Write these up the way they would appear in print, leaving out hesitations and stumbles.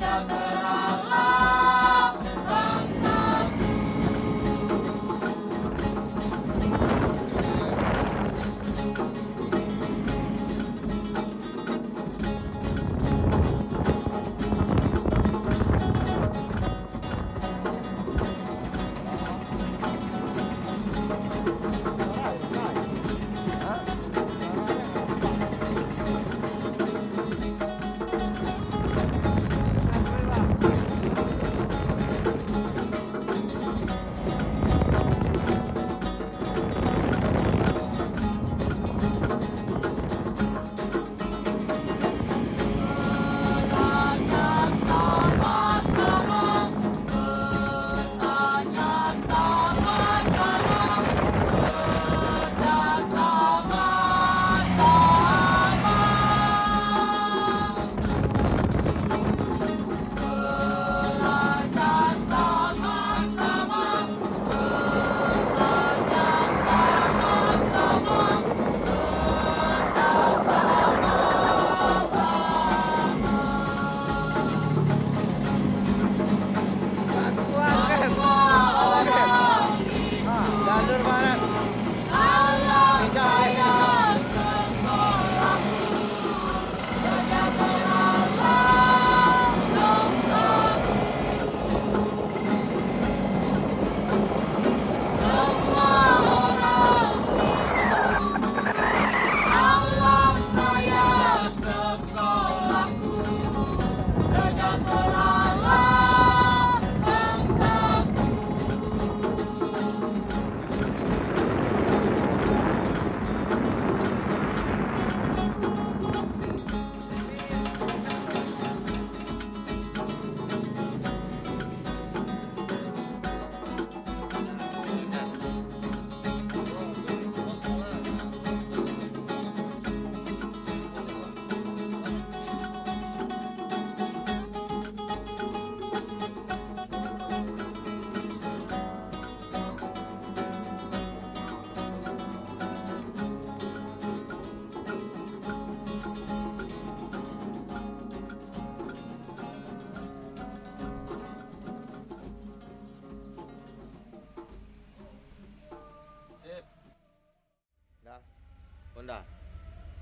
Dah.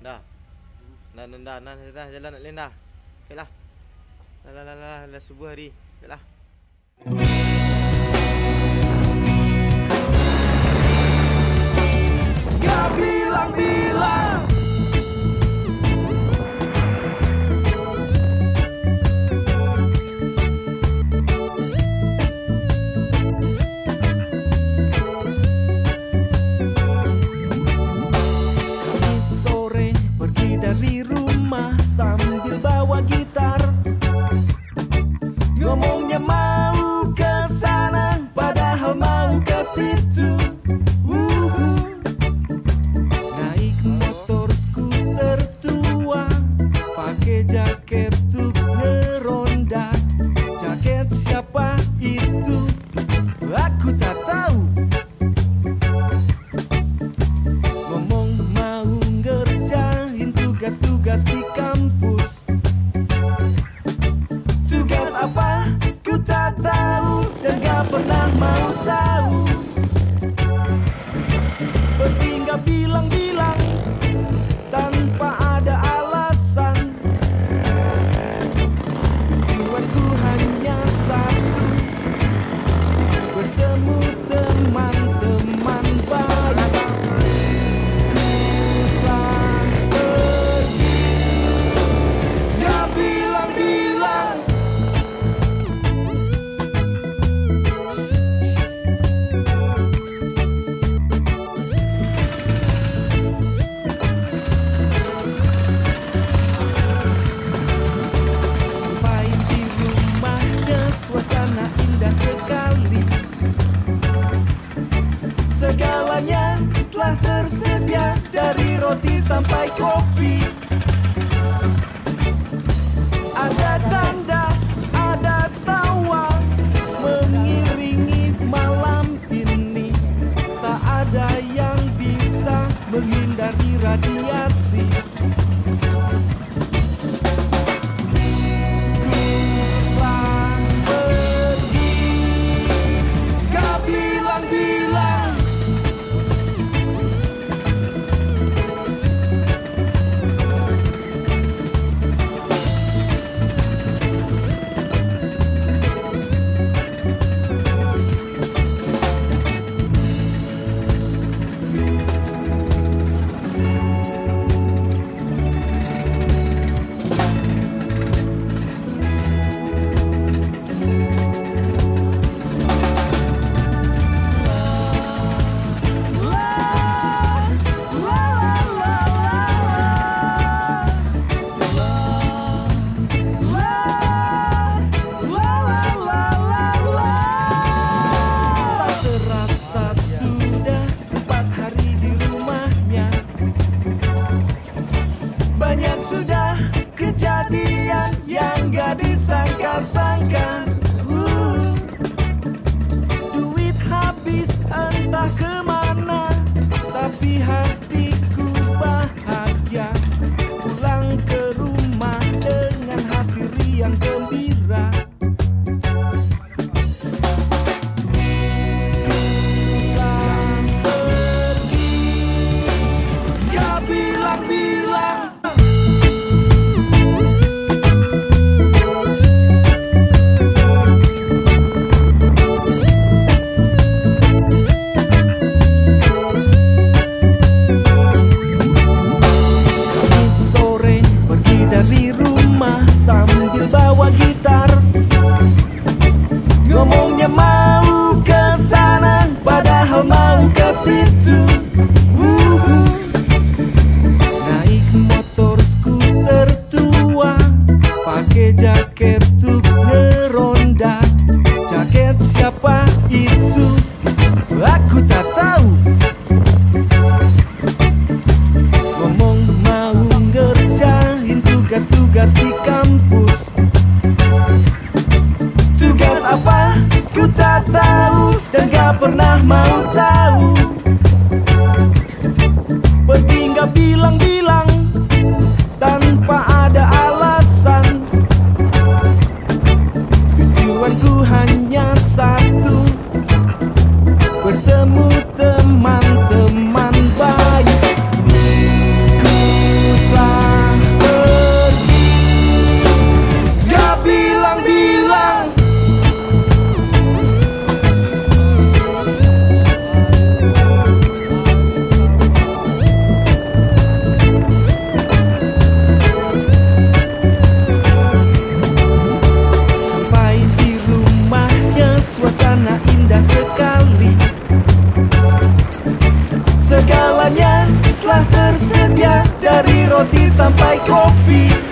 Dah. Dah, jalan nak dah. Okeylah. Dah subuh hari. Okeylah. Gak bilang-bilang dari rumah sambil bawa gitar, ngomongnya mau ke sana padahal mau ke situ. Naik motor skuter tua, pakai jaket tuh ngeronda. Jaket siapa itu? Aku tak tahu. Ngomong mau ngerjain tugas di kampus. Tugas apa? Ku tak tahu dan gak pernah mau tahu. Pergi gak bilang-bilang tanpa ada alasan. Tujuanku hanya satu, bertemu teman-teman baru. Suasana indah sekali, segalanya telah tersedia dari roti sampai kopi. Ada tanda, ada tawa mengiringi malam ini. Tak ada yang bisa menghindari radiasi. disangka-sangka. Duit habis entah kemana, tapi hatiku bahagia. Pulang ke rumah dengan hati riang gembira. Pulang pergi, gak bilang-bilang. Dari rumah sambil bawa gitar, ngomongnya mau ke sana padahal mau ke situ. Naik motor skuter tua, pakai jaket tuk ngeronda. Jaket siapa itu? Aku tak tahu. Ngomong mau ngerjain tugas di kampus. Tugas apa? Ku tak tahu dan gak pernah mau tahu. Pergi gak bilang-bilang tanpa ada alasan. Tujuanku hanya satu, bertemu teman-teman baik. Suasana indah sekali, segalanya telah tersedia dari roti sampai kopi.